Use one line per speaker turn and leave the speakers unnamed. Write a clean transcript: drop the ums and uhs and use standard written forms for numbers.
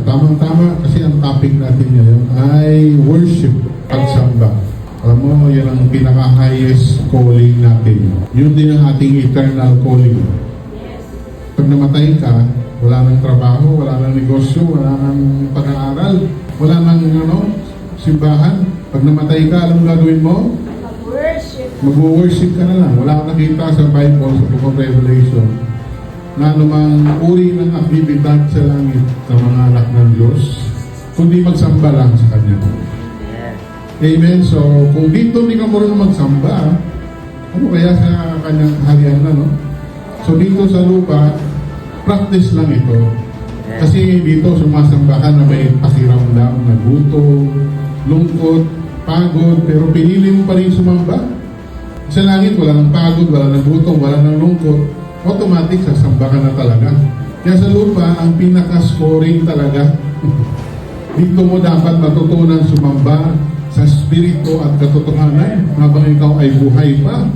tamang-tama kasi ang topic natin ngayon ay worship, pagsamba. Alam mo, yan ang pinaka-highest calling natin. Yun din ang ating eternal calling. Pag namatay ka, wala nang trabaho, wala nang negosyo, wala nang pag-aaral, wala nang simbahan. Pag namatay ka, alam gagawin mo? Mag-worship ka na lang. Wala kang nakita sa Bible, sa Book of Revelation, na anumang uri ng aktibidad sa langit sa mga anak ng Diyos, kundi magsamba lang sa Kanya. Amen. So, kung dito hindi ka marunong magsamba, ano kaya sa Kanyang harian na, no? So, dito sa lupa, practice lang ito. Kasi dito sumasamba ka na may pakiramdam, nagutom, lungkot, pagod, pero pinili mo pa rin sumamba. Sa langit, wala nang pagod, wala nang gutom, wala nang lungkot. Automatic, sasamba ka na talaga. Kaya sa lupa, ang pinaka-scoring talaga, dito mo dapat matutunan sumamba sa spirito at katotohanan habang ikaw ay buhay pa.